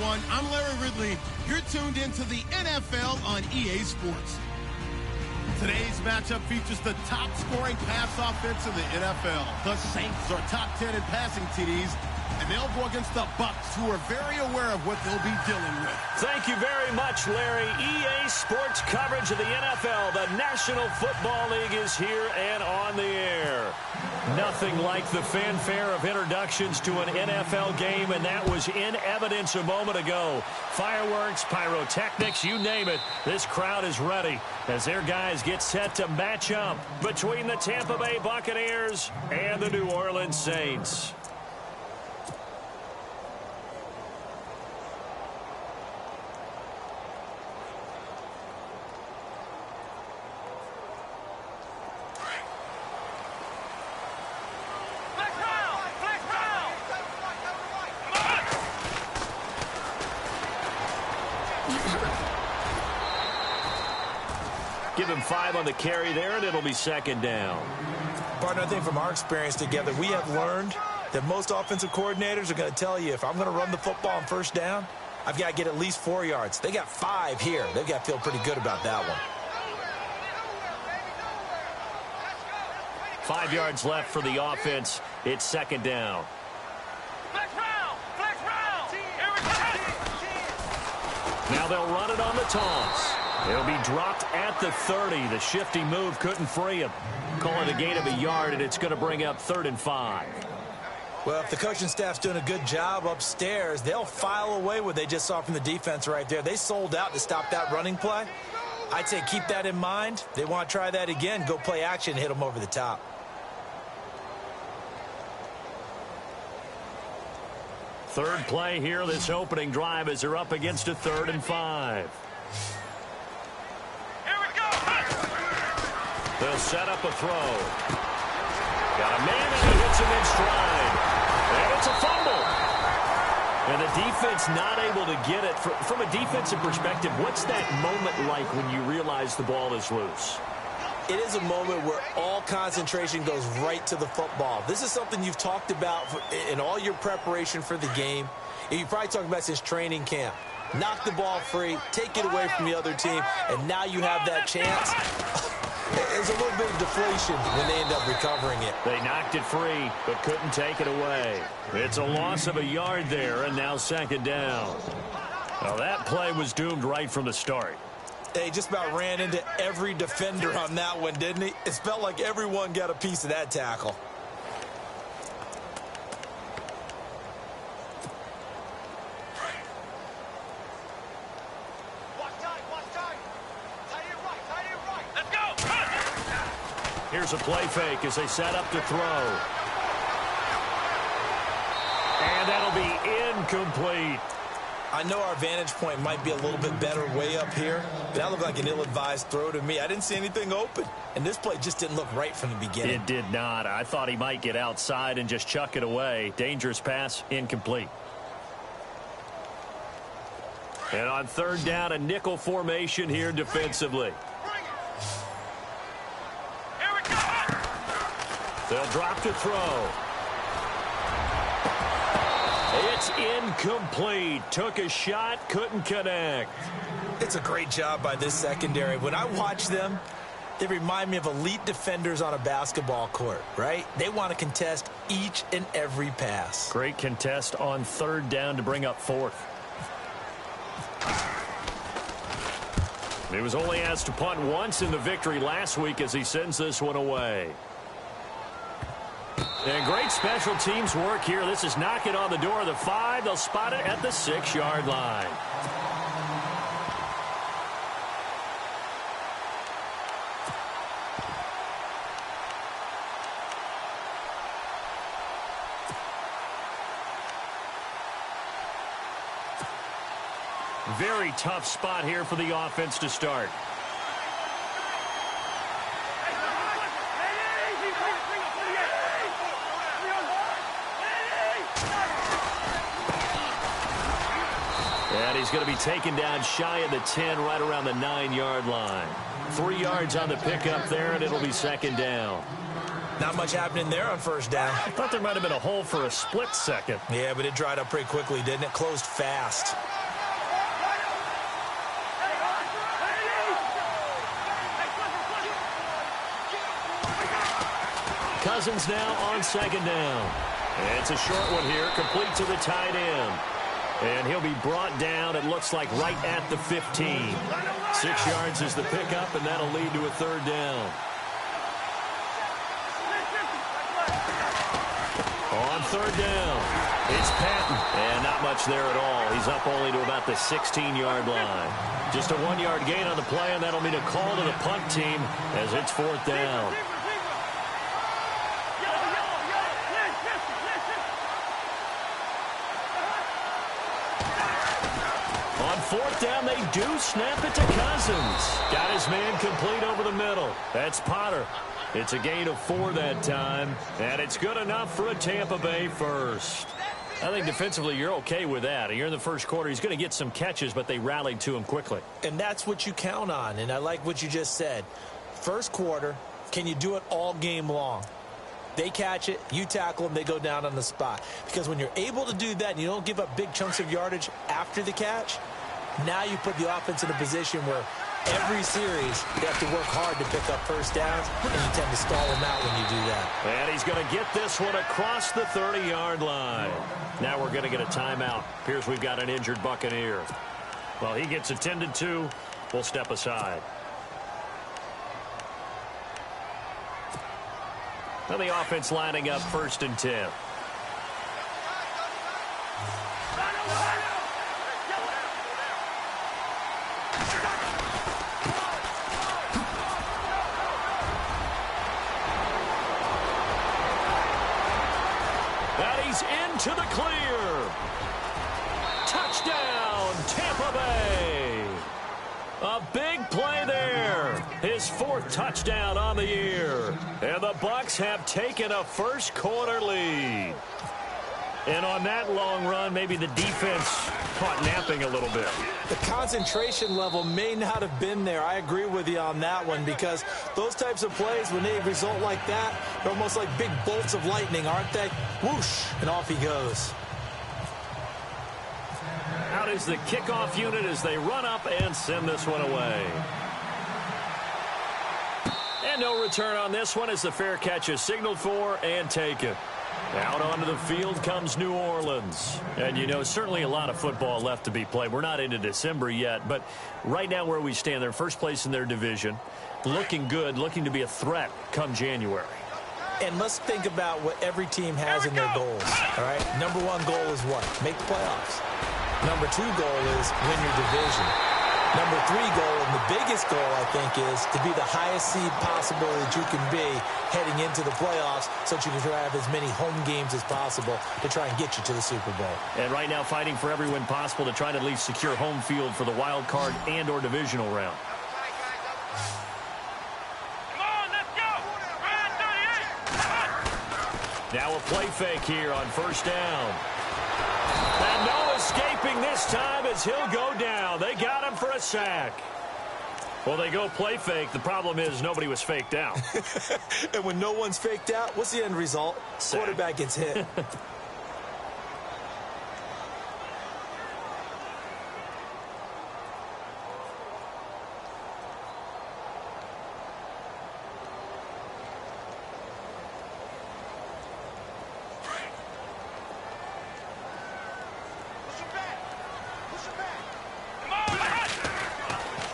everyone. I'm Larry Ridley. You're tuned into the NFL on EA Sports. Today's matchup features the top-scoring pass offense in the NFL. The Saints are top 10 in passing TDs, and they'll go against the Bucs, who are very aware of what they'll be dealing with. Thank you very much, Larry. EA Sports coverage of the NFL. The National Football League is here and on the air. Nothing like the fanfare of introductions to an NFL game, and that was in evidence a moment ago. Fireworks, pyrotechnics, you name it. This crowd is ready as their guys get set to match up between the Tampa Bay Buccaneers and the New Orleans Saints. Give him 5 on the carry there, and it'll be second down. Partner, I think from our experience together, we have learned that most offensive coordinators are going to tell you, if I'm going to run the football on first down, I've got to get at least 4 yards. They got 5 here. They've got to feel pretty good about that one. 5 yards left for the offense. It's second down. Now they'll run it on the toss. It'll be dropped at the 30. The shifty move couldn't free him. Call it a gain of a yard, and it's going to bring up 3rd and 5. Well, if the coaching staff's doing a good job upstairs, they'll file away what they just saw from the defense right there. They sold out to stop that running play. I'd say keep that in mind. They want to try that again. Go play action and hit them over the top. Third play here, this opening drive, as they're up against a 3rd and 5. They'll set up a throw. Got a man, and he hits him in stride. And it's a fumble. And the defense not able to get it. From a defensive perspective, what's that moment like when you realize the ball is loose? It is a moment where all concentration goes right to the football. This is something you've talked about in all your preparation for the game. And you've probably talked about since training camp. Knock the ball free, take it away from the other team, and now you have that chance. There's a little bit of deflation when they end up recovering it. They knocked it free, but couldn't take it away. It's a loss of a yard there, and now second down. Well, that play was doomed right from the start. He just about ran into every defender on that one, didn't he? It felt like everyone got a piece of that tackle. Here's a play fake as they set up to throw. And that'll be incomplete. I know our vantage point might be a little bit better way up here, but that looked like an ill-advised throw to me. I didn't see anything open, and this play just didn't look right from the beginning. It did not. I thought he might get outside and just chuck it away. Dangerous pass, incomplete. And on 3rd down, a nickel formation here defensively. They'll drop to throw. It's incomplete. Took a shot, couldn't connect. It's a great job by this secondary. When I watch them, they remind me of elite defenders on a basketball court, right? They want to contest each and every pass. Great contest on 3rd down to bring up 4th. He was only asked to punt once in the victory last week as he sends this one away. And great special teams work here. This is knocking on the door of the 5. They'll spot it at the 6-yard line. Very tough spot here for the offense to start. And he's going to be taken down shy of the 10, right around the 9-yard line. 3 yards on the pickup there, and it'll be second down. Not much happening there on first down. I thought there might have been a hole for a split second. Yeah, but it dried up pretty quickly, didn't it? Closed fast. Cousins now on second down. It's a short one here, complete to the tight end. And he'll be brought down, it looks like, right at the 15. 6 yards is the pickup, and that'll lead to a third down. On third down, it's Patton. And not much there at all. He's up only to about the 16-yard line. Just a 1-yard gain on the play, and that'll mean a call to the punt team as it's fourth down. Fourth down, they do snap it to Cousins. Got his man complete over the middle. That's Potter. It's a gain of 4 that time, and it's good enough for a Tampa Bay first. I think defensively you're okay with that. You're in the first quarter. He's going to get some catches, but they rallied to him quickly. And that's what you count on, and I like what you just said. First quarter, can you do it all game long? They catch it, you tackle them, they go down on the spot. Because when you're able to do that and you don't give up big chunks of yardage after the catch, now you put the offense in a position where every series you have to work hard to pick up first downs, and you tend to stall them out when you do that. And he's going to get this one across the 30-yard line. Now we're going to get a timeout. Appears we've got an injured Buccaneer. Well, he gets attended to. We'll step aside. Now the offense lining up 1st and 10. Into the clear. Touchdown, Tampa Bay. A big play there. His 4th touchdown on the year. And the Bucs have taken a first quarter lead. And on that long run, maybe the defense caught napping a little bit. The concentration level may not have been there. I agree with you on that one, because those types of plays, when they result like that, they're almost like big bolts of lightning, aren't they? Whoosh, and off he goes. Out is the kickoff unit as they run up and send this one away. And no return on this one as the fair catch is signaled for and taken. Out onto the field comes New Orleans. And, you know, certainly a lot of football left to be played. We're not into December yet, but right now where we stand, they're first place in their division. Looking good, looking to be a threat come January. And let's think about what every team has in their goals, all right? Number 1 goal is what? Make playoffs. Number 2 goal is win your division. Number 3 goal, and the biggest goal, I think, is to be the highest seed possible that you can be heading into the playoffs so that you can have as many home games as possible to try and get you to the Super Bowl. And right now fighting for every win possible to try to at least secure home field for the wild card and or divisional round. Come on, let's go! Now a play fake here on first down. And no escaping this time as he'll go down. They got him for a sack. Well, they go play fake. The problem is nobody was faked out. And when no one's faked out, what's the end result? Sack. Quarterback gets hit.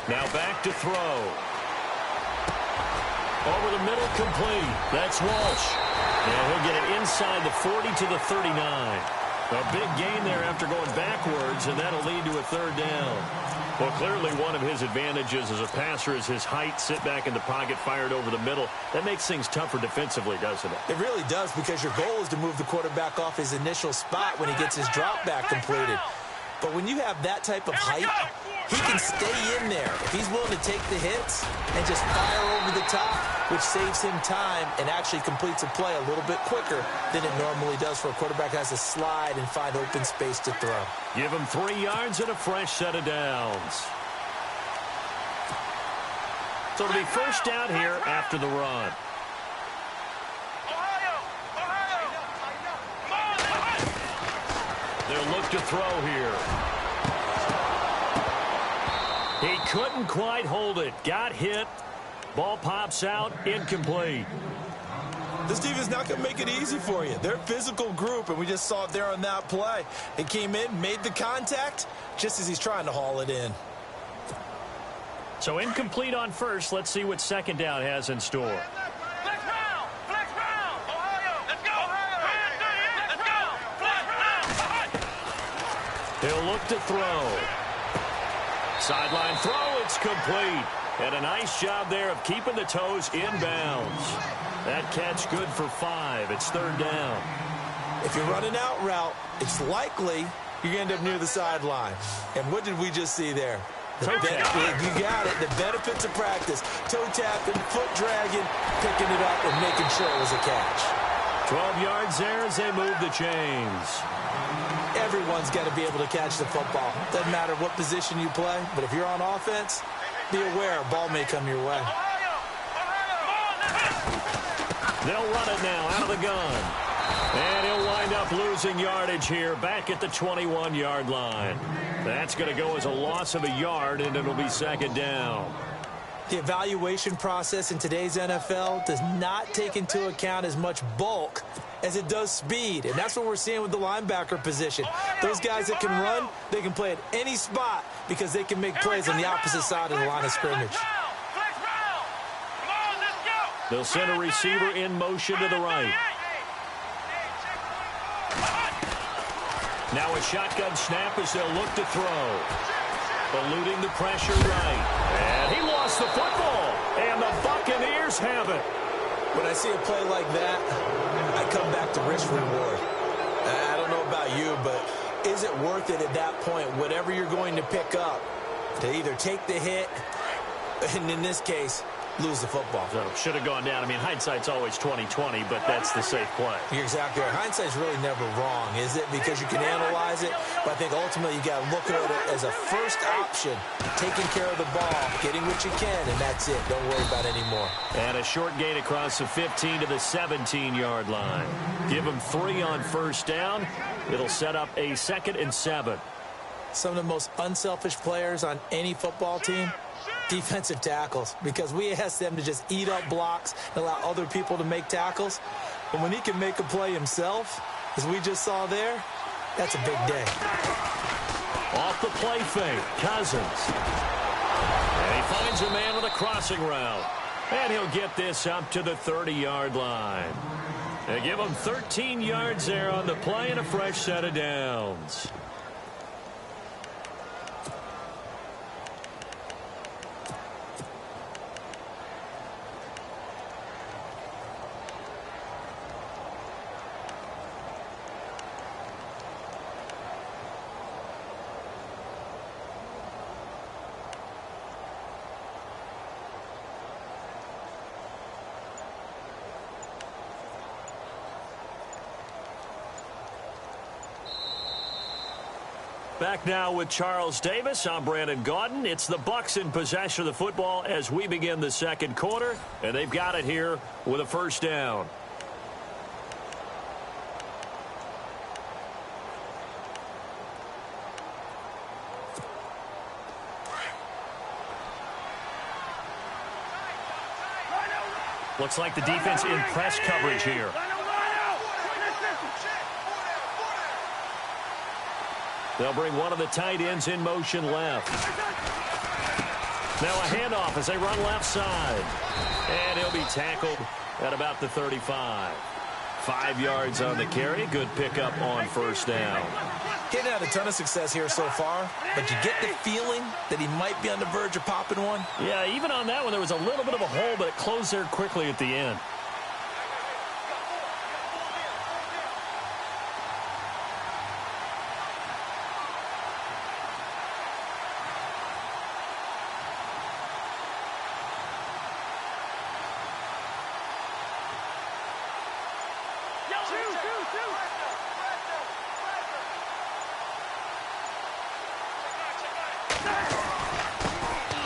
Now back to throw. Over the middle, complete. That's Walsh. And he'll get it inside the 40 to the 39. A big gain there after going backwards, and that'll lead to a third down. Well, clearly one of his advantages as a passer is his height, sit back in the pocket, fired over the middle. That makes things tougher defensively, doesn't it? It really does, because your goal is to move the quarterback off his initial spot when he gets his drop back completed. But when you have that type of height, he can stay in there if he's willing to take the hits and just fire over the top, which saves him time and actually completes a play a little bit quicker than it normally does for a quarterback who has to slide and find open space to throw. Give him 3 yards and a fresh set of downs. So it'll be first down here after the run. They'll look to throw here. He couldn't quite hold it. Got hit. Ball pops out. Incomplete. This defense is not going to make it easy for you. They're a physical group, and we just saw it there on that play. He came in, made the contact, just as he's trying to haul it in. So incomplete on first. Let's see what second down has in store. Flex round! Flex round! Ohio! Let's go! Ohio! Let's go! Flex round! He'll look to throw. Sideline throw. It's complete. And a nice job there of keeping the toes inbounds. That catch good for 5. It's third down. If you're running out route, it's likely you're going to end up near the sideline. And what did we just see there? You got it. The benefits of practice. Toe tapping, foot dragging, picking it up, and making sure it was a catch. 12 yards there as they move the chains. Everyone's got to be able to catch the football. Doesn't matter what position you play, but if you're on offense, be aware a ball may come your way. They'll run it now out of the gun. And he'll wind up losing yardage here back at the 21-yard line. That's going to go as a loss of a yard, and it'll be second down. The evaluation process in today's NFL does not take into account as much bulk as it does speed, and that's what we're seeing with the linebacker position. Those guys that can run, they can play at any spot because they can make plays on the opposite side of the line of scrimmage. They'll send a receiver in motion to the right. Now a shotgun snap as they'll look to throw. Eluding the pressure right. And he lost the football. And the Buccaneers have it. When I see a play like that, I come back to risk reward. I don't know about you, but is it worth it at that point, whatever you're going to pick up, to either take the hit, and in this case, lose the football? So should have gone down. I mean, hindsight's always 20/20, but that's the safe play. You're exactly right. Hindsight's really never wrong, is it? Because you can analyze it, but I think ultimately you got to look at it as a first option, taking care of the ball, getting what you can, and that's it. Don't worry about it anymore. And a short gain across the 15 to the 17-yard line. Give them 3 on first down. It'll set up a 2nd and 7. Some of the most unselfish players on any football team, defensive tackles, because we ask them to just eat up blocks and allow other people to make tackles. But when he can make a play himself, as we just saw there, that's a big day. Off the play fake, Cousins. And he finds a man with a crossing route. And he'll get this up to the 30-yard line. They give him 13 yards there on the play and a fresh set of downs. Back now with Charles Davis. I'm Brandon Gaudin. It's the Bucs in possession of the football as we begin the second quarter, and they've got it here with a first down. Looks like the defense in press coverage here. They'll bring one of the tight ends in motion left. Now a handoff as they run left side. And he'll be tackled at about the 35. 5 yards on the carry. Good pickup on first down. He hadn't had a ton of success here so far, but you get the feeling that he might be on the verge of popping one. Yeah, even on that one, there was a little bit of a hole, but it closed there quickly at the end.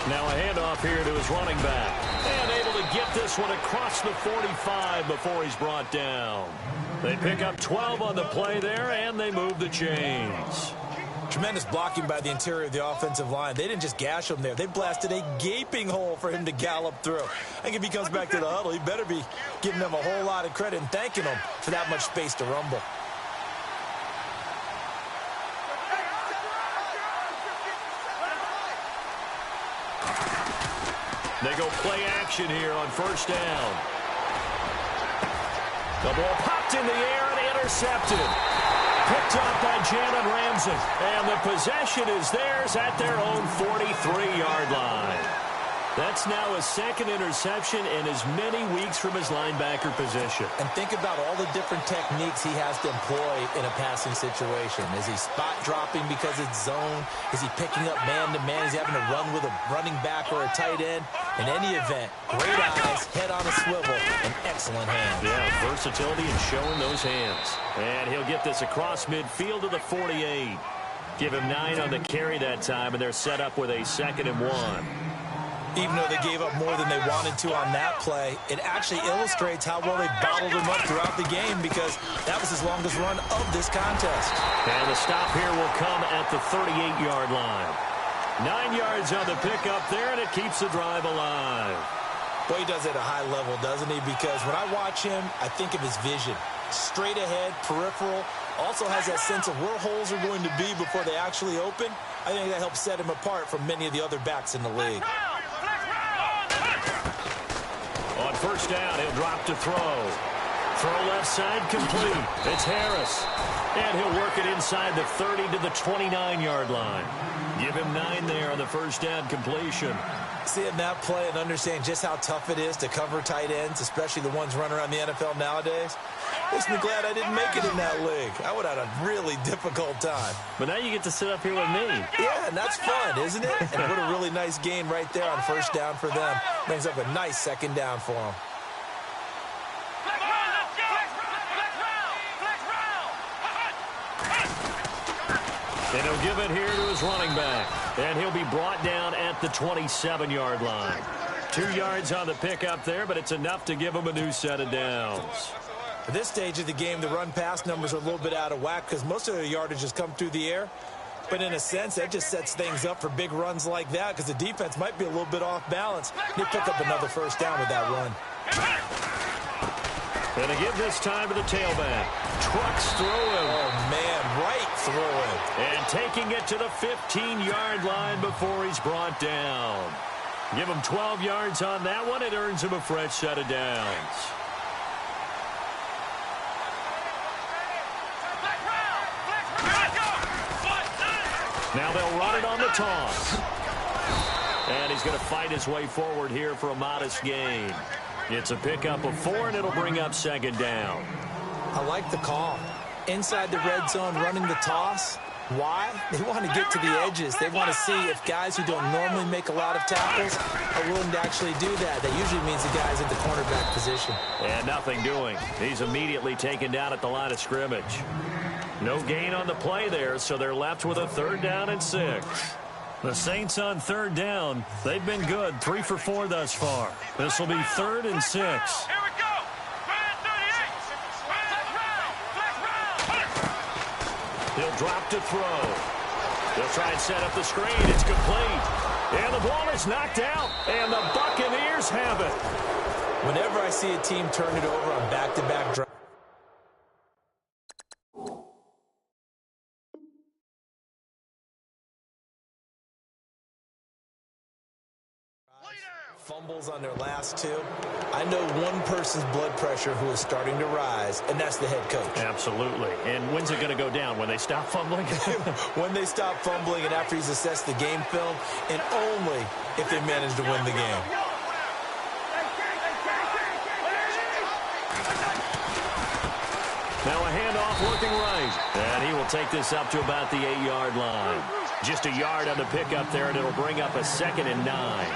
Now a handoff here to his running back. And able to he'll get this one across the 45 before he's brought down. They pick up 12 on the play there, and they move the chains. Tremendous blocking by the interior of the offensive line. They didn't just gash him there. They blasted a gaping hole for him to gallop through. I think if he comes back to the huddle, he better be giving them a whole lot of credit and thanking them for that much space to rumble. They go play action here on first down. The ball popped in the air and intercepted. Picked up by Jalen Ramsey. And the possession is theirs at their own 43-yard line. That's now his second interception in as many weeks from his linebacker position. And think about all the different techniques he has to employ in a passing situation. Is he spot dropping because it's zone? Is he picking up man-to-man? Is he having to run with a running back or a tight end? In any event, great eyes, head on a swivel, and excellent hands. Yeah, versatility and showing those hands. And he'll get this across midfield to the 48. Give him 9 on the carry that time, and they're set up with a 2nd and 1. Even though they gave up more than they wanted to on that play, it actually illustrates how well they bottled him up throughout the game because that was his longest run of this contest. And the stop here will come at the 38-yard line. 9 yards on the pickup there, and it keeps the drive alive. Boy, he does it at a high level, doesn't he? Because when I watch him, I think of his vision. Straight ahead, peripheral, also has that sense of where holes are going to be before they actually open. I think that helps set him apart from many of the other backs in the league. On first down, he'll drop to throw. Throw left side complete. It's Harris. And he'll work it inside the 30 to the 29-yard line. Give him 9 there on the first down completion. Seeing that play and understanding just how tough it is to cover tight ends, especially the ones running around the NFL nowadays, makes me glad I didn't make it in that league. I would have had a really difficult time. But now you get to sit up here with me. Yeah, and that's fun, isn't it? And what a really nice gain right there on first down for them. Brings up a nice 2nd down for them. And he'll give it here to his running back. And he'll be brought down at the 27-yard line. 2 yards on the pickup there, but it's enough to give him a new set of downs. At this stage of the game, the run-pass numbers are a little bit out of whack because most of their yardage has come through the air. But in a sense, that just sets things up for big runs like that because the defense might be a little bit off balance. They pick up another first down with that run. And to give this time to the tailback. Trucks through him. Oh, man, right through him. And taking it to the 15-yard line before he's brought down. Give him 12 yards on that one. It earns him a fresh set of downs. Now they'll run it on the toss. And he's going to fight his way forward here for a modest gain. It's a pickup of 4, and it'll bring up 2nd down. I like the call. Inside the red zone, running the toss. Why? They want to get to the edges. They want to see if guys who don't normally make a lot of tackles are willing to actually do that. That usually means the guy's at the cornerback position. And nothing doing. He's immediately taken down at the line of scrimmage. No gain on the play there, so they're left with a 3rd down and 6. The Saints on 3rd down. They've been good, 3 for 4 thus far. This will be 3rd and 6. Here we go. He'll drop to throw. They'll try and set up the screen. It's complete. And the ball is knocked out. And the Buccaneers have it. Whenever I see a team turn it over on back-to-back drives, fumbles on their last 2, I know one person's blood pressure who is starting to rise, and that's the head coach. Absolutely. And when's it going to go down? When they stop fumbling? When they stop fumbling and after he's assessed the game film, and only if they manage to win the game. Now a handoff looking right. And he will take this up to about the 8-yard line. Just a yard on the pickup there, and it'll bring up a 2nd and 9.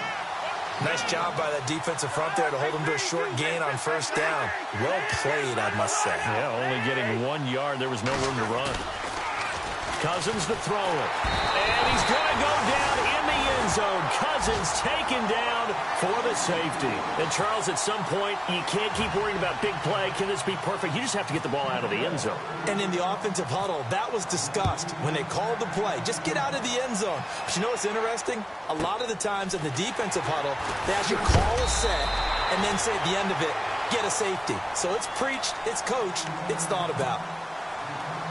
Nice job by that defensive front there to hold him to a short gain on first down. Well played, I must say. Yeah, only getting 1 yard. There was no room to run. Cousins to throw it. And he's going to go down in the end zone. Cousins taken down for the safety. And, Charles, at some point, you can't keep worrying about big play. Can this be perfect? You just have to get the ball out of the end zone. And in the offensive huddle, that was discussed when they called the play. Just get out of the end zone. But you know what's interesting? A lot of the times in the defensive huddle, they actually call a set and then say at the end of it, get a safety. So it's preached, it's coached, it's thought about.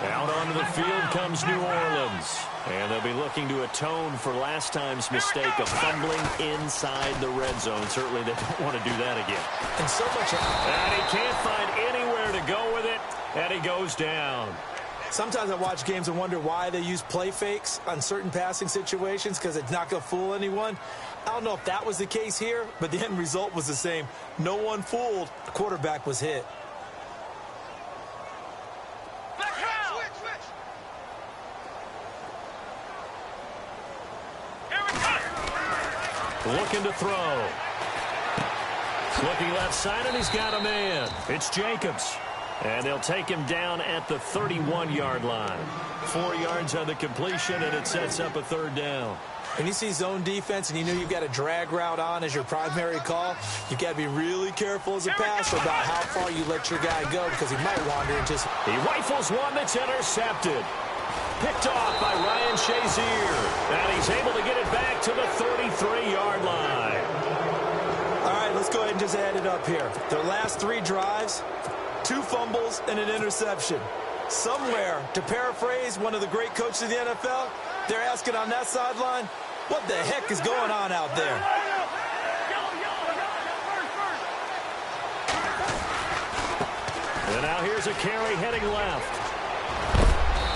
Out onto the field comes New Orleans. And they'll be looking to atone for last time's mistake of fumbling inside the red zone. Certainly they don't want to do that again. And so much. And he can't find anywhere to go with it, and he goes down. Sometimes I watch games and wonder why they use play fakes on certain passing situations, because it's not going to fool anyone. I don't know if that was the case here, but the end result was the same. No one fooled. The quarterback was hit. Looking to throw. Looking left side, and he's got a man. It's Jacobs. And they'll take him down at the 31-yard line. 4 yards on the completion, and it sets up a third down. When you see zone defense and you know you've got a drag route on as your primary call, you've got to be really careful as a passer about how far you let your guy go, because he might wander and just... He rifles one that's intercepted. Picked off by Ryan Shazier. And he's able to get it back to the 33-yard line. All right, let's go ahead and just add it up here. Their last 3 drives, 2 fumbles and an interception. Somewhere, to paraphrase one of the great coaches of the NFL, they're asking on that sideline, what the heck is going on out there? And now here's a carry heading left.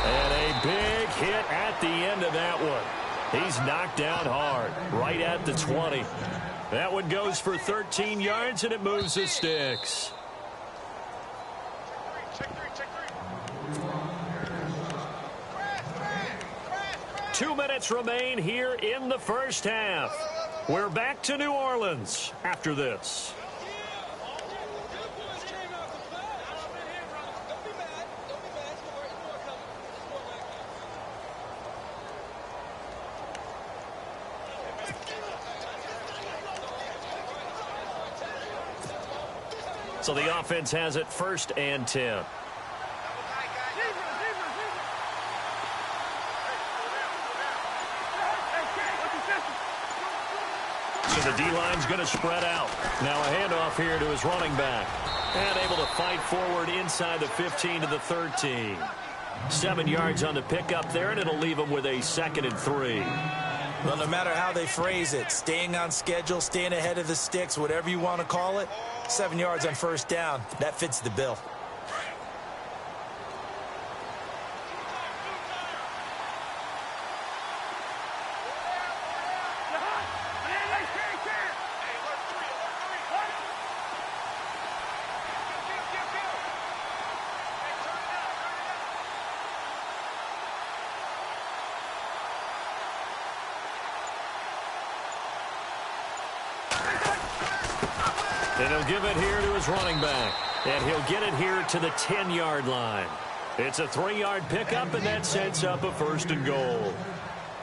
And a big hit at the end of that one. He's knocked down hard, right at the 20. That one goes for 13 yards, and it moves the sticks. Check three. 2 minutes remain here in the first half. We're back to New Orleans after this. So the offense has it 1st and 10. So the D-line's going to spread out. Now a handoff here to his running back. And able to fight forward inside the 15 to the 13. 7 yards on the pickup there, and it'll leave him with a 2nd and 3. Well, no matter how they phrase it, staying on schedule, staying ahead of the sticks, whatever you want to call it, 7 yards on 1st down, that fits the bill. And he'll give it here to his running back. And he'll get it here to the 10-yard line. It's a 3-yard pickup, and that sets up a 1st and goal.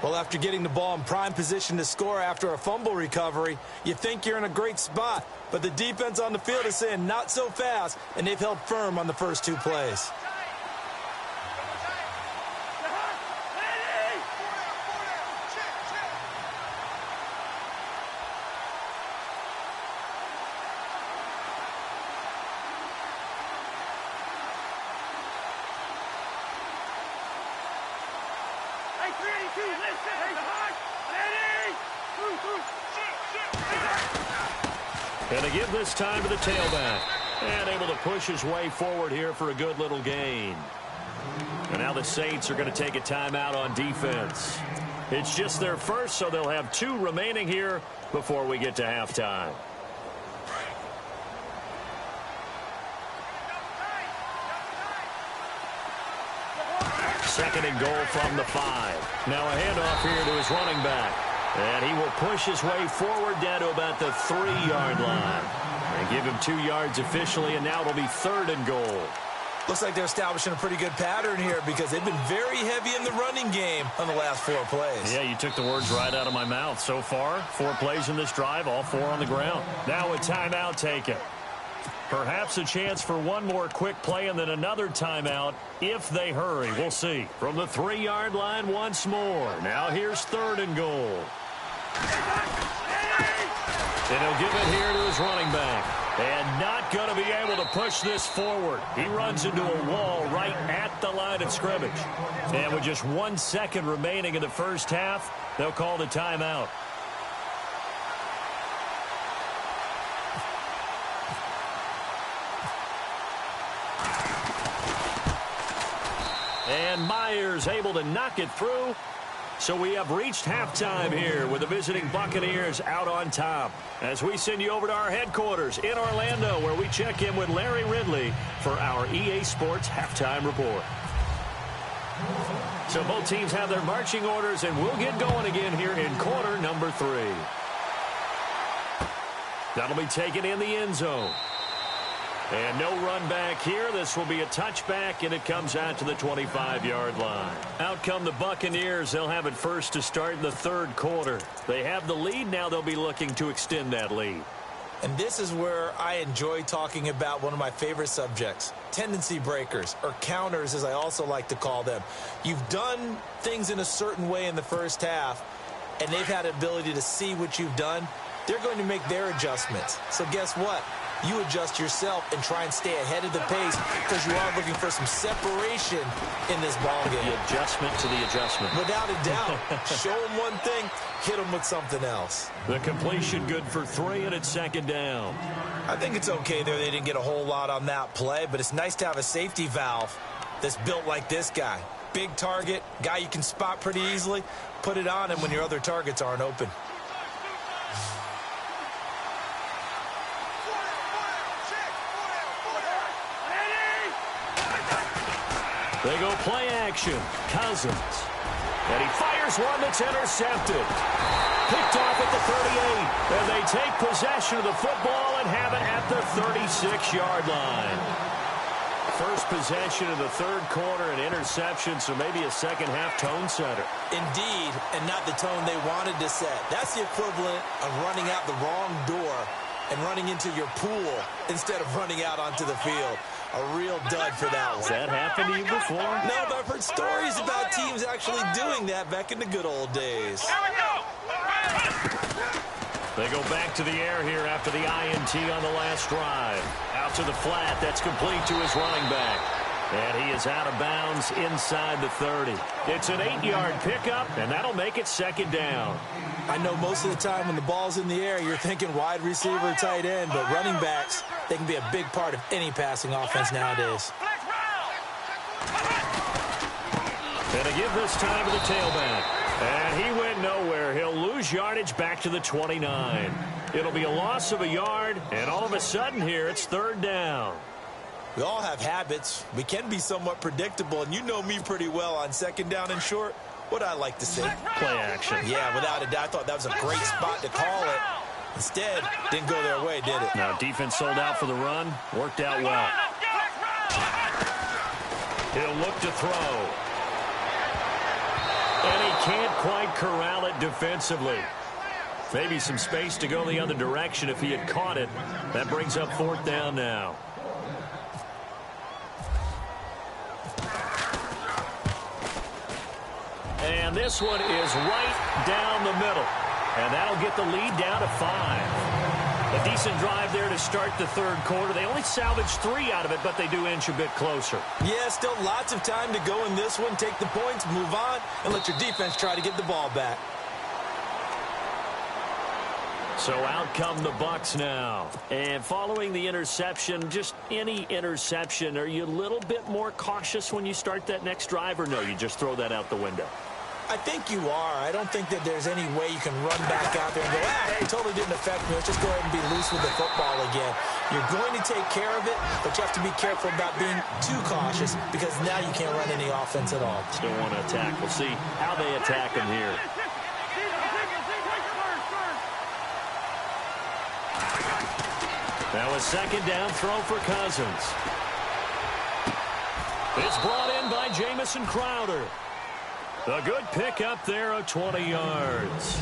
Well, after getting the ball in prime position to score after a fumble recovery, you think you're in a great spot. But the defense on the field is saying not so fast, and they've held firm on the first 2 plays. And they give this time to the tailback. And able to push his way forward here for a good little gain. And now the Saints are going to take a timeout on defense. It's just their first, so they'll have 2 remaining here before we get to halftime. Second and goal from the 5. Now a handoff here to his running back. And he will push his way forward down to about the 3-yard line. And give him 2 yards officially, and now it'll be 3rd and goal. Looks like they're establishing a pretty good pattern here because they've been very heavy in the running game on the last 4 plays. Yeah, you took the words right out of my mouth. So far, 4 plays in this drive, all 4 on the ground. Now a timeout taken. Perhaps a chance for one more quick play and then another timeout if they hurry. We'll see. From the 3-yard line once more. Now here's 3rd and goal. And he'll give it here to his running back. And not going to be able to push this forward. He runs into a wall right at the line of scrimmage. And with just 1 second remaining in the first half, they'll call the timeout. And Myers able to knock it through. So we have reached halftime here with the visiting Buccaneers out on top. As we send you over to our headquarters in Orlando, where we check in with Larry Ridley for our EA Sports Halftime Report. So both teams have their marching orders, and we'll get going again here in quarter number 3. That'll be taken in the end zone. And no run back here. This will be a touchback, and it comes out to the 25-yard line. Out come the Buccaneers. They'll have it first to start in the 3rd quarter. They have the lead. Now they'll be looking to extend that lead. And this is where I enjoy talking about one of my favorite subjects, tendency breakers, or counters as I also like to call them. You've done things in a certain way in the first half, and they've had an ability to see what you've done. They're going to make their adjustments. So guess what? You adjust yourself and try and stay ahead of the pace because you are looking for some separation in this ball game. The adjustment to the adjustment. Without a doubt. Show them one thing, hit them with something else. The completion good for 3, and it's 2nd down. I think it's okay there. They didn't get a whole lot on that play, but it's nice to have a safety valve that's built like this guy. Big target, guy you can spot pretty easily. Put it on him when your other targets aren't open. They go play action. Cousins. And he fires one that's intercepted. Picked off at the 38. And they take possession of the football and have it at the 36-yard line. First possession of the 3rd quarter, an interception, so maybe a second-half tone setter. Indeed, and not the tone they wanted to set. That's the equivalent of running out the wrong door and running into your pool instead of running out onto the field. A real dud for that one. Has that happened to you before? No, but I've heard stories about teams actually doing that back in the good old days. Here we go. They go back to the air here after the INT on the last drive. Out to the flat. That's complete to his running back. And he is out of bounds inside the 30. It's an 8-yard pickup, and that'll make it 2nd down. I know most of the time when the ball's in the air, you're thinking wide receiver, tight end, but running backs, they can be a big part of any passing offense nowadays. And a give this time to the tailback. And he went nowhere. He'll lose yardage back to the 29. It'll be a loss of a yard, and all of a sudden here, it's 3rd down. We all have habits. We can be somewhat predictable, and you know me pretty well on 2nd down and short. What I like to see. Play action. Yeah, without a doubt, I thought that was a great spot to call it. Instead, didn't go their way, did it? Now, defense sold out for the run. Worked out well. He'll look to throw. And he can't quite corral it defensively. Maybe some space to go the other direction if he had caught it. That brings up 4th down now. And this one is right down the middle. And that'll get the lead down to 5. A decent drive there to start the 3rd quarter. They only salvaged 3 out of it, but they do inch a bit closer. Yeah, still lots of time to go in this one. Take the points, move on, and let your defense try to get the ball back. So out come the Bucs now. And following the interception, just any interception, are you a little bit more cautious when you start that next drive, or no, you just throw that out the window? I think you are. I don't think that there's any way you can run back out there and go, it totally didn't affect me. Let's just go ahead and be loose with the football again. You're going to take care of it, but you have to be careful about being too cautious because now you can't run any offense at all. Still want to attack. We'll see how they attack him here. Now a 2nd down throw for Cousins. It's brought in by Jamison Crowder. A good pickup there of 20 yards.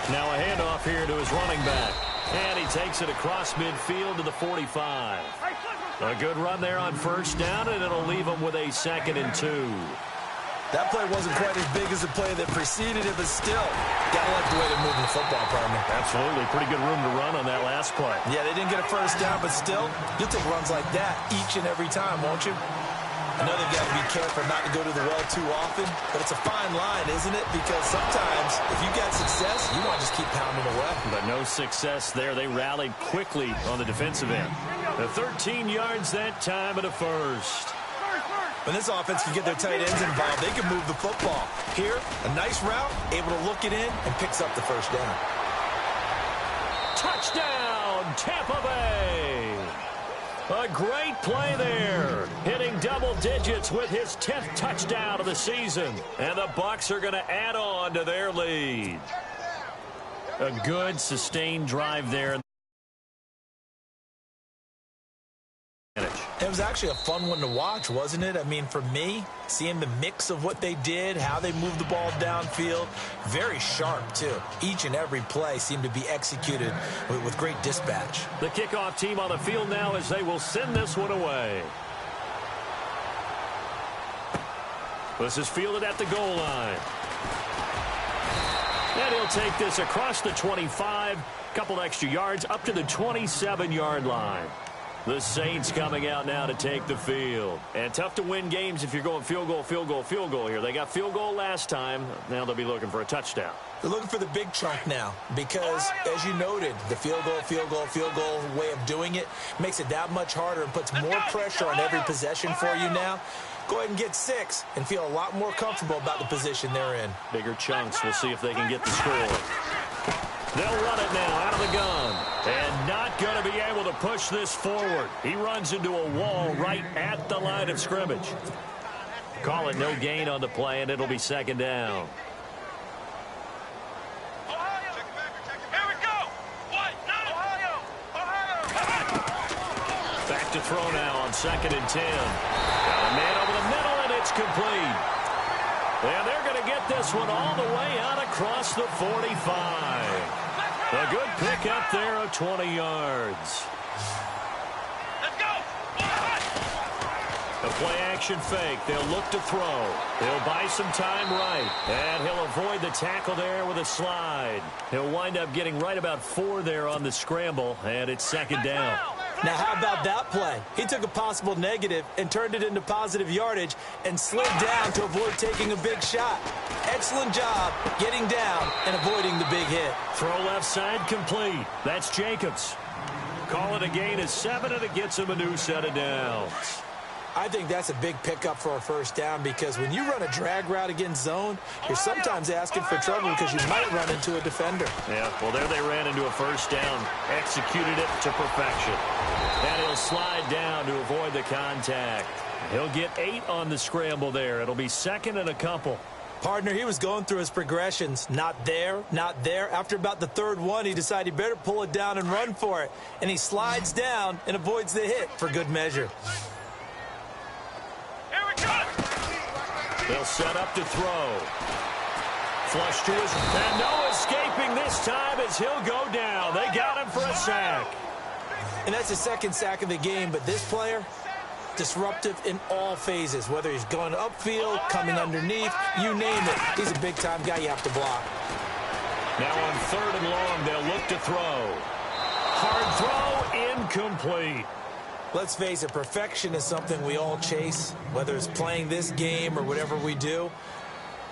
Now a handoff here to his running back. And he takes it across midfield to the 45. A good run there on first down, and it'll leave him with a 2nd and 2. That play wasn't quite as big as the play that preceded it, but still, gotta like the way they're moving the football, partner. Absolutely. Pretty good room to run on that last play. Yeah, they didn't get a first down, but still, you'll take runs like that each and every time, won't you? I know they've got to be careful not to go to the well too often, but it's a fine line, isn't it? Because sometimes, if you got success, you want to just keep pounding away. But no success there. They rallied quickly on the defensive end. The 13 yards that time at a first. When this offense can get their tight ends involved, they can move the football. Here, a nice route, able to look it in, and picks up the first down. Touchdown, Tampa Bay! A great play there, hitting double digits with his 10th touchdown of the season. And the Bucs are going to add on to their lead. A good, sustained drive there. It was actually a fun one to watch, wasn't it? I mean, for me, seeing the mix of what they did, how they moved the ball downfield, very sharp, too. Each and every play seemed to be executed with great dispatch. The kickoff team on the field now as they will send this one away. This is fielded at the goal line. And he'll take this across the 25, couple extra yards, up to the 27-yard line. The Saints coming out now to take the field. And tough to win games if you're going field goal, field goal, field goal here. They got field goal last time. Now they'll be looking for a touchdown. They're looking for the big chunk now because, as you noted, the field goal, field goal, field goal way of doing it makes it that much harder and puts more pressure on every possession for you now. Go ahead and get 6 and feel a lot more comfortable about the position they're in. Bigger chunks. We'll see if they can get the score. They'll run it now out of the gun. And not going to be able to push this forward. He runs into a wall right at the line of scrimmage. Call it no gain on the play, and it'll be 2nd down. Ohio. Here we go. What? Ohio. Back to throw now on 2nd and 10. Got a man over the middle, and it's complete. And they're going to get this one all the way out across the 45. A good pickup there of 20 yards. Let's go. A play-action fake. They'll look to throw. He'll buy some time right. And he'll avoid the tackle there with a slide. He'll wind up getting right about 4 there on the scramble, and it's 2nd down. Now, how about that play? He took a possible negative and turned it into positive yardage and slid down to avoid taking a big shot. Excellent job getting down and avoiding the big hit. Throw left side complete. That's Jacobs. Call it a gain of 7, and it gets him a new set of downs. I think that's a big pickup for a first down because when you run a drag route against zone, you're sometimes asking for trouble because you might run into a defender. Yeah, well, there they ran into a first down, executed it to perfection. And he'll slide down to avoid the contact. He'll get 8 on the scramble there. It'll be 2nd and a couple. Partner, he was going through his progressions. Not there, not there. After about the 3rd one, he decided he better pull it down and run for it. And he slides down and avoids the hit for good measure. They'll set up to throw. Flush to his... And no escaping this time as he'll go down. They got him for a sack. And that's his 2nd sack of the game. But this player, disruptive in all phases. Whether he's going upfield, coming underneath, you name it. He's a big-time guy you have to block. Now on 3rd and long, they'll look to throw. Hard throw, incomplete. Let's face it, perfection is something we all chase, whether it's playing this game or whatever we do.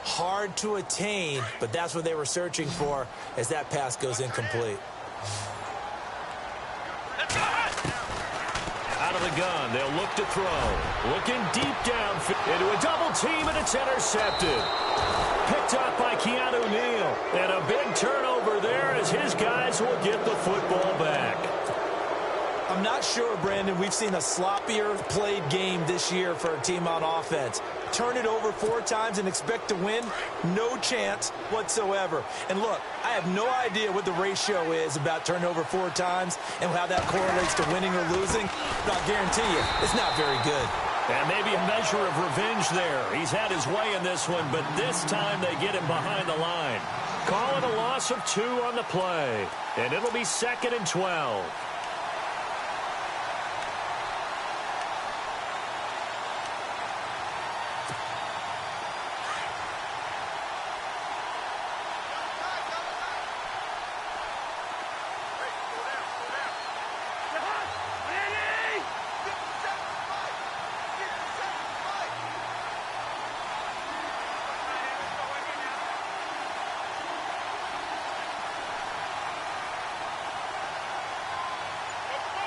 Hard to attain, but that's what they were searching for as that pass goes incomplete. Out of the gun, they'll look to throw. Looking deep down into a double team, and it's intercepted. Picked up by Keanu Neal. And a big turnover there as his guys will get the football back. I'm not sure, Brandon, we've seen a sloppier played game this year for a team on offense. Turn it over 4 times and expect to win? No chance whatsoever. And look, I have no idea what the ratio is about turning over 4 times and how that correlates to winning or losing, but I'll guarantee you, it's not very good. And maybe a measure of revenge there. He's had his way in this one, but this time they get him behind the line. Call it a loss of 2 on the play, and it'll be 2nd and 12.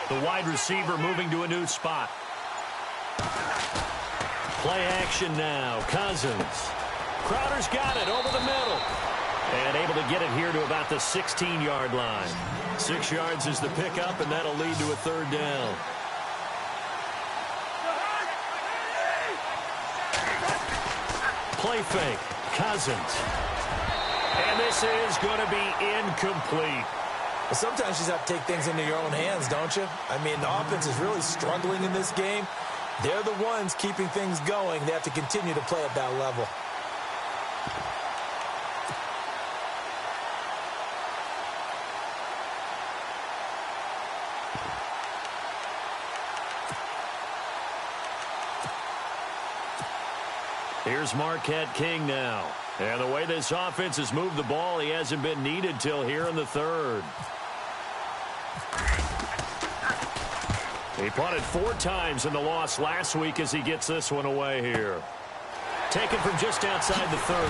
The wide receiver moving to a new spot. Play action now. Cousins. Crowder's got it over the middle. And able to get it here to about the 16-yard line. 6 yards is the pickup, and that'll lead to a 3rd down. Play fake. Cousins. And this is going to be incomplete. Well, sometimes you just have to take things into your own hands, don't you? I mean, the offense is really struggling in this game. They're the ones keeping things going. They have to continue to play at that level. Here's Marquette King now. And the way this offense has moved the ball, he hasn't been needed till here in the 3rd. He punted 4 times in the loss last week as he gets this one away here. Taken from just outside the 30.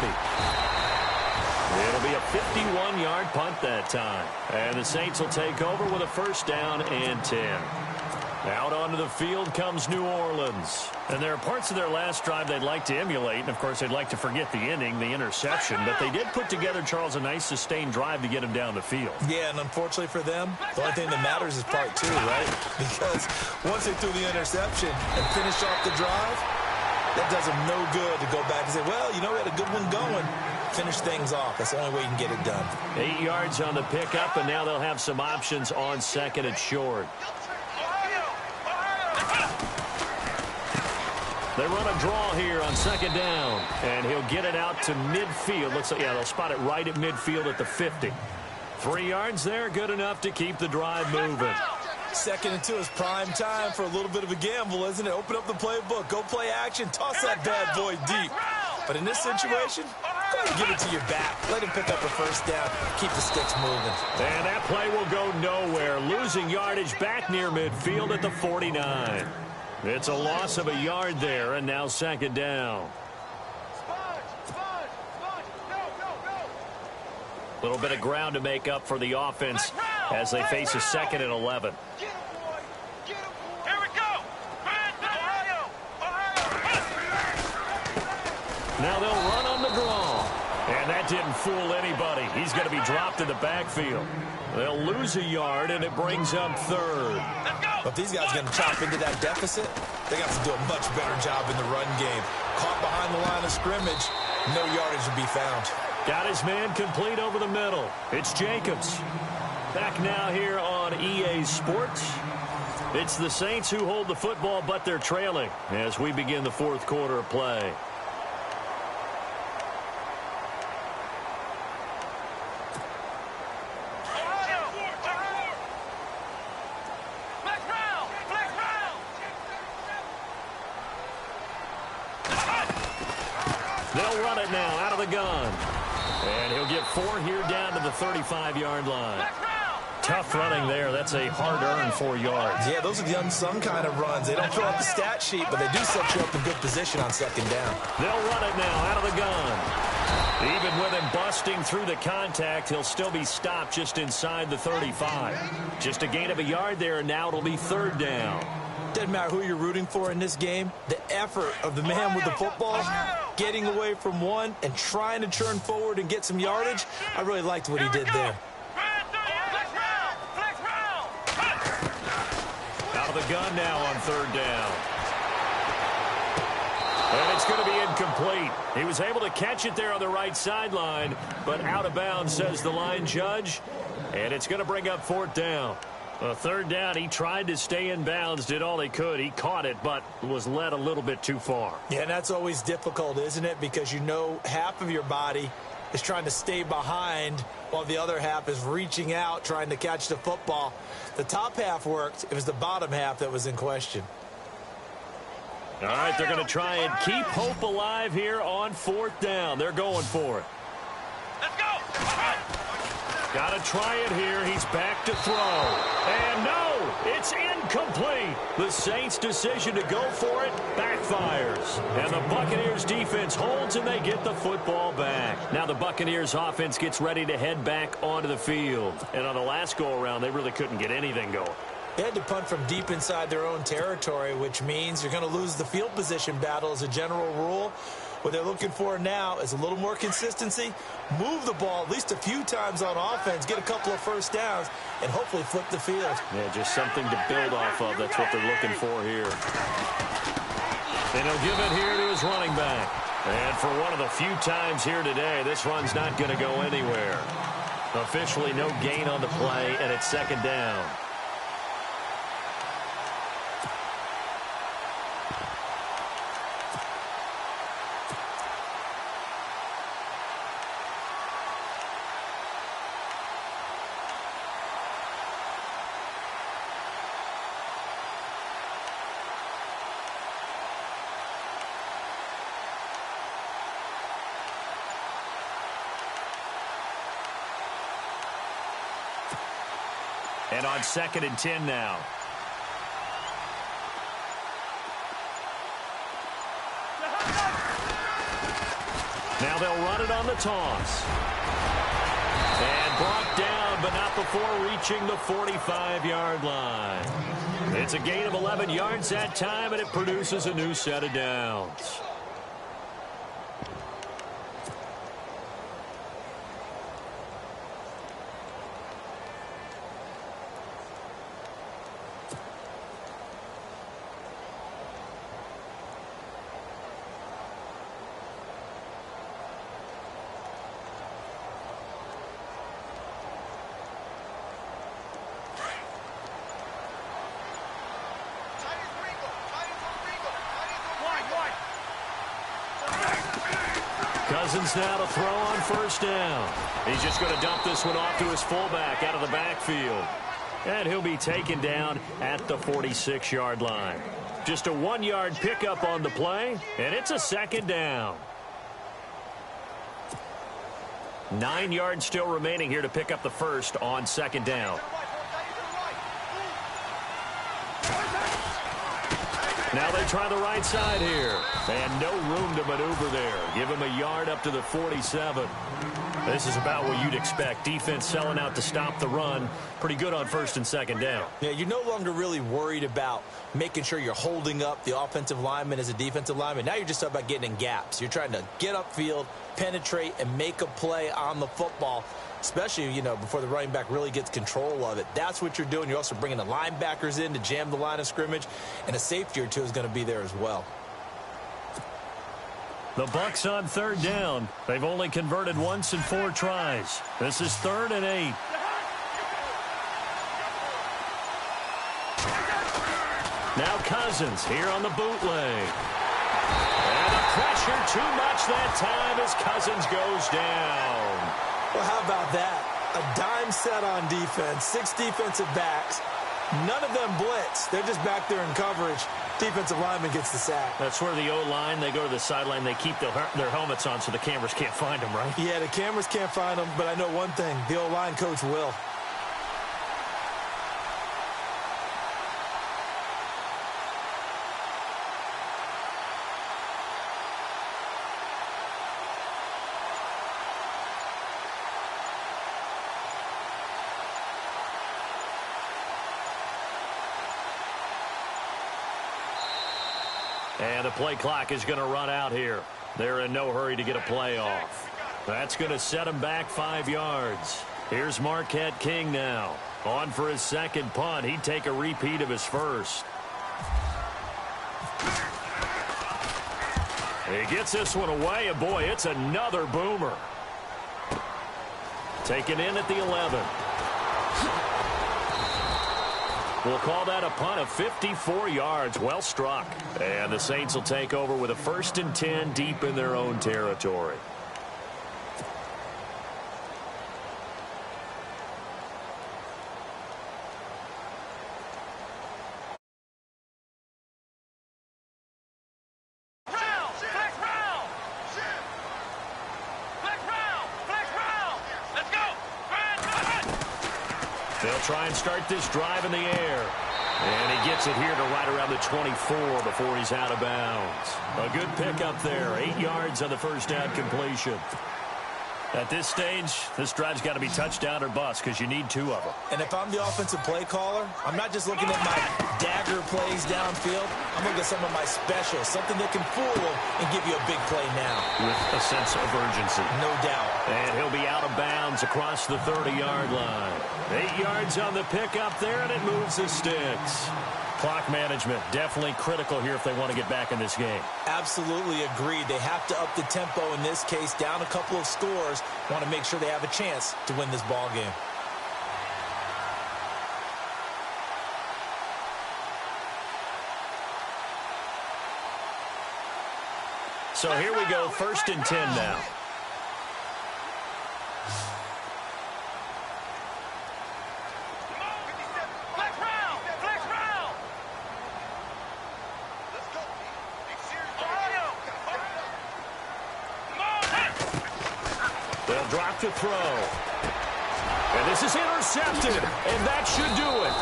It'll be a 51-yard punt that time. And the Saints will take over with a 1st down and 10. Out onto the field comes New Orleans. And there are parts of their last drive they'd like to emulate. And, of course, they'd like to forget the inning, the interception. But they did put together, Charles, a nice sustained drive to get him down the field. Yeah, and unfortunately for them, the only thing that matters is part 2, right? Because once they threw the interception and finished off the drive, that does them no good to go back and say, well, you know, we had a good one going. Finish things off. That's the only way you can get it done. 8 yards on the pickup, and now they'll have some options on 2nd and short. They run a draw here on 2nd down, and he'll get it out to midfield. Looks like, yeah, they'll spot it right at midfield at the 50. 3 yards there, good enough to keep the drive moving. 2nd and 2 is prime time for a little bit of a gamble, isn't it? Open up the playbook, go play action, toss that bad boy deep. But in this situation, go ahead and give it to your back. Let him pick up a 1st down, keep the sticks moving. And that play will go nowhere, losing yardage back near midfield at the 49. It's a loss of a yard there, and now 2nd down. A little bit of ground to make up for the offense as they face a 2nd and 11. Now they'll run on the draw. And that didn't fool anybody. He's going to be dropped in the backfield. They'll lose a yard, and it brings up 3rd. But if these guys are going to chop into that deficit, they got to do a much better job in the run game. Caught behind the line of scrimmage, no yardage to be found. Got his man complete over the middle. It's Jacobs. Back now here on EA Sports. It's the Saints who hold the football, but they're trailing as we begin the 4th quarter of play. They'll run it now out of the gun. And he'll get 4 here down to the 35-yard line. Tough running there. That's a hard-earned 4 yards. Yeah, those are the unsung kind of runs. They don't fill out the stat sheet, but they do set you up in good position on 2nd down. They'll run it now out of the gun. Even with him busting through the contact, he'll still be stopped just inside the 35. Just a gain of a yard there, and now it'll be 3rd down. Doesn't matter who you're rooting for in this game. The effort of the man with the football, getting away from one and trying to turn forward and get some yardage, I really liked what he did there. Out of the gun now on third down. And it's going to be incomplete. He was able to catch it there on the right sideline, but out of bounds, says the line judge. And it's going to bring up fourth down. Third down, he tried to stay in bounds, did all he could. He caught it, but was led a little bit too far. Yeah, and that's always difficult, isn't it? Because you know half of your body is trying to stay behind while the other half is reaching out, trying to catch the football. The top half worked. It was the bottom half that was in question. All right, they're going to try and keep hope alive here on fourth down. They're going for it. Let's go. Got to try it here. He's back to throw. And no, it's incomplete. The Saints' decision to go for it backfires. And the Buccaneers' defense holds, and they get the football back. Now the Buccaneers' offense gets ready to head back onto the field. And on the last go-around, they really couldn't get anything going. They had to punt from deep inside their own territory, which means you're going to lose the field position battle as a general rule. What they're looking for now is a little more consistency, move the ball at least a few times on offense, get a couple of first downs, and hopefully flip the field. Yeah, just something to build off of. That's what they're looking for here. And he'll give it here to his running back. And for one of the few times here today, this run's not going to go anywhere. Officially no gain on the play, and it's second down. And on 2nd and 10 now. Now they'll run it on the toss. And brought down, but not before reaching the 45-yard line. It's a gain of 11 yards that time, and it produces a new set of downs. Cousins now to throw on first down. He's just going to dump this one off to his fullback out of the backfield. And he'll be taken down at the 46-yard line. Just a 1-yard pickup on the play, and it's a second down. 9 yards still remaining here to pick up the first on second down. Now they try the right side here. And no room to maneuver there. Give him a yard up to the 47. This is about what you'd expect. Defense selling out to stop the run. Pretty good on first and second down. Yeah, you're no longer really worried about making sure you're holding up the offensive lineman as a defensive lineman. Now you're just talking about getting in gaps. You're trying to get upfield, penetrate, and make a play on the football, especially, you know, before the running back really gets control of it. That's what you're doing. You're also bringing the linebackers in to jam the line of scrimmage, and a safety or two is going to be there as well. The Bucs on third down. They've only converted once in 4 tries. This is 3rd and 8. Now Cousins here on the bootleg. And the pressure too much that time as Cousins goes down. Well, how about that? A dime set on defense, 6 defensive backs. None of them blitz. They're just back there in coverage. Defensive lineman gets the sack. That's where the O-line, they go to the sideline, they keep their helmets on so the cameras can't find them, right? Yeah, the cameras can't find them, but I know one thing. The O-line coach will. And the play clock is going to run out here. They're in no hurry to get a play off. That's going to set them back 5 yards. Here's Marquette King now. On for his second punt. He'd take a repeat of his first. He gets this one away, and boy, it's another boomer. Taken in at the 11. We'll call that a punt of 54 yards. Well struck. And the Saints will take over with a 1st and 10 deep in their own territory. They'll try and start this drive in the air. And he gets it here to right around the 24 before he's out of bounds. A good pickup there. 8 yards on the first down completion. At this stage, this drive's got to be touchdown or bust because you need 2 of them. And if I'm the offensive play caller, I'm not just looking at my dagger plays downfield. I'm looking at some of my specials, something that can fool them and give you a big play now. With a sense of urgency. No doubt. And he'll be out of bounds across the 30-yard line. 8 yards on the pickup there, and it moves the sticks. Clock management, definitely critical here if they want to get back in this game. Absolutely agreed. They have to up the tempo in this case, down a couple of scores. Want to make sure they have a chance to win this ball game. So here we go, 1st and 10 now. They'll drop to throw. And this is intercepted, and that should do it.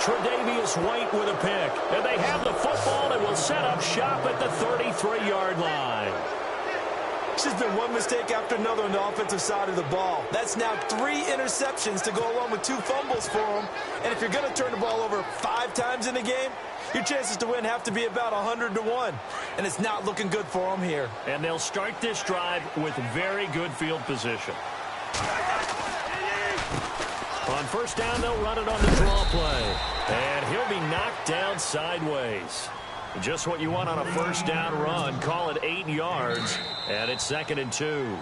Tre'Davious White with a pick. And they have the football and will set up shop at the 33-yard line. It's just been one mistake after another on the offensive side of the ball. That's now 3 interceptions to go along with 2 fumbles for them. And if you're going to turn the ball over 5 times in a game, your chances to win have to be about 100-1. And it's not looking good for them here. And they'll start this drive with very good field position. On first down, they'll run it on the draw play. And he'll be knocked down sideways. Just what you want on a first down run. Call it 8 yards. And it's 2nd and 2.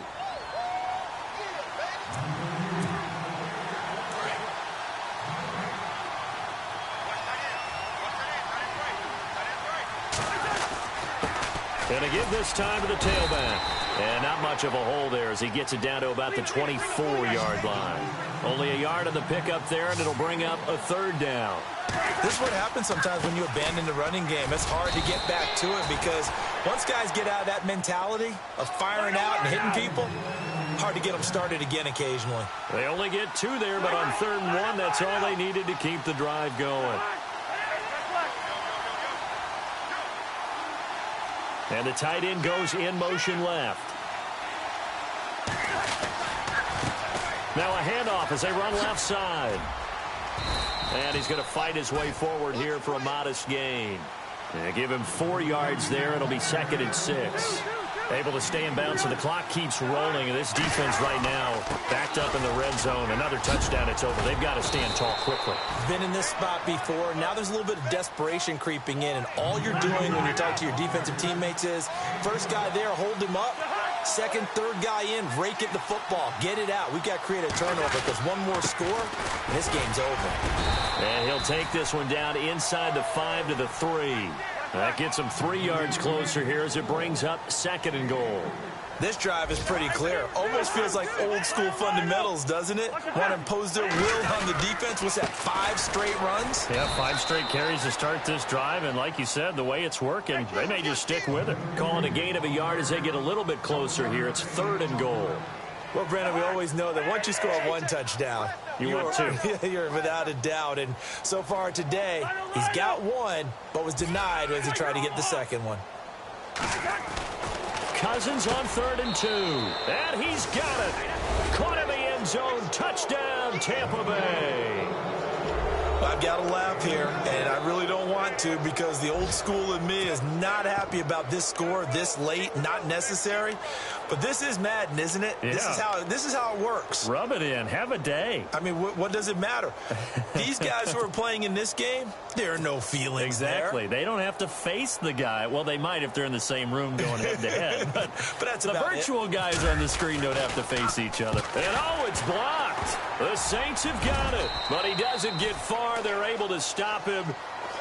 Going to give this time to the tailback. And not much of a hole there as he gets it down to about the 24-yard line. Only a yard on the pickup there, and it'll bring up a 3rd down. This is what happens sometimes when you abandon the running game. It's hard to get back to it because once guys get out of that mentality of firing out and hitting people, hard to get them started again occasionally. They only get 2 there, but on 3rd and 1, that's all they needed to keep the drive going. And the tight end goes in motion left. Now a handoff as they run left side. And he's going to fight his way forward here for a modest gain. And give him 4 yards there. It'll be 2nd and 6. Able to stay in bounds, so the clock keeps rolling. And this defense right now backed up in the red zone. Another touchdown, it's over. They've got to stand tall quickly. Been in this spot before. Now there's a little bit of desperation creeping in. And all you're doing when you're talking to your defensive teammates is, first guy there, hold him up. Second, third guy in, rake it the football. Get it out. We've got to create a turnover because one more score, and this game's over. And he'll take this one down inside the 5 to the 3. That gets him 3 yards closer here as it brings up 2nd and goal. This drive is pretty clear. Almost feels like old school fundamentals, doesn't it? Want to impose their will on the defense. What's that, 5 straight runs? Yeah, 5 straight carries to start this drive. And like you said, the way it's working, they may just stick with it. Calling a gain of a yard as they get a little bit closer here. It's 3rd and goal. Well, Brandon, we always know that once you score 1 touchdown, you want 2. You're without a doubt. And so far today, he's got 1, but was denied as he tried to get the second one. Cousins on 3rd and 2. And he's got it. Caught in the end zone. Touchdown, Tampa Bay. I've got to laugh here, and I really don't want to because the old school in me is not happy about this score this late, not necessary. But this is Madden, isn't it? Yeah. This is how it works. Rub it in. Have a day. I mean, what does it matter? These guys who are playing in this game, there are no feelings Exactly. there. They don't have to face the guy. Well, they might if they're in the same room going head-to-head. But that's the about virtual guys on the screen don't have to face each other. And, oh, it's blocked. The Saints have got it. But he doesn't get far. They're able to stop him.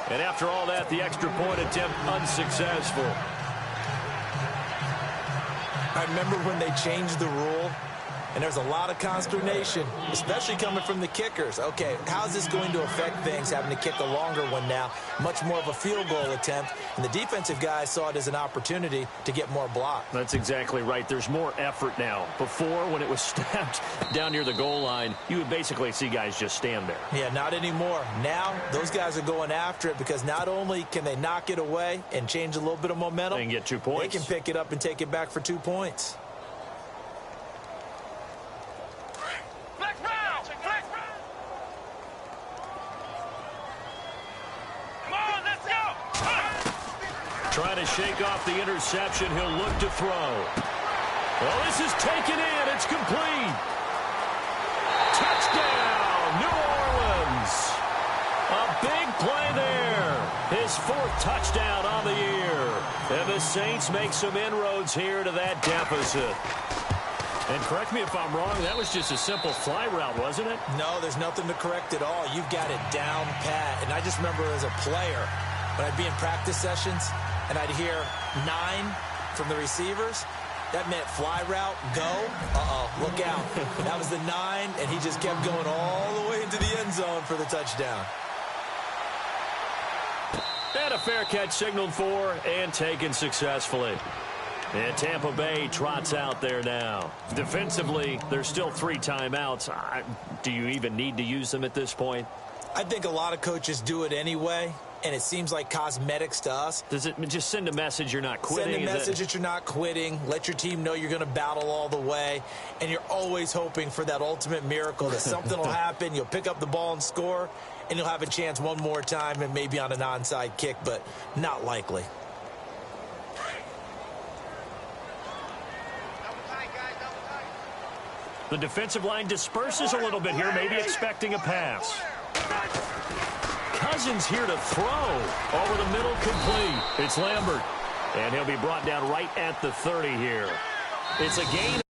And after all that, the extra point attempt unsuccessful. I remember when they changed the rule, and there's a lot of consternation, especially coming from the kickers. Okay, how's this going to affect things, having to kick a longer one now, much more of a field goal attempt, and the defensive guys saw it as an opportunity to get more block. That's exactly right. There's more effort now. Before, when it was snapped down near the goal line, you would basically see guys just stand there. Yeah, not anymore. Now, those guys are going after it because not only can they knock it away and change a little bit of momentum, They can get 2 points. They can pick it up and take it back for 2 points. Flex round! Flex round! Come on, let's go! Trying to shake off the interception. He'll look to throw. Well, this is taken in. It's complete. Touchdown, New Orleans. A big play there. His 4th touchdown on the year. And the Saints make some inroads here to that deficit. And correct me if I'm wrong, that was just a simple fly route, wasn't it? No, there's nothing to correct at all. You've got it down pat. And I just remember as a player, when I'd be in practice sessions and I'd hear 9 from the receivers, that meant fly route, go. Look out. That was the 9, and he just kept going all the way into the end zone for the touchdown. And a fair catch signaled for and taken successfully. And Tampa Bay trots out there now. Defensively, there's still 3 timeouts. Do you even need to use them at this point? I think a lot of coaches do it anyway, and it seems like cosmetics to us. Does it just send a message you're not quitting? Send a message that you're not quitting. Let your team know you're going to battle all the way, and you're always hoping for that ultimate miracle that something will happen. You'll pick up the ball and score, and you'll have a chance one more time and maybe on an onside kick, but not likely. The defensive line disperses a little bit here, maybe expecting a pass. Cousins here to throw. Over the middle, complete. It's Lambert. And he'll be brought down right at the 30 here. It's a gain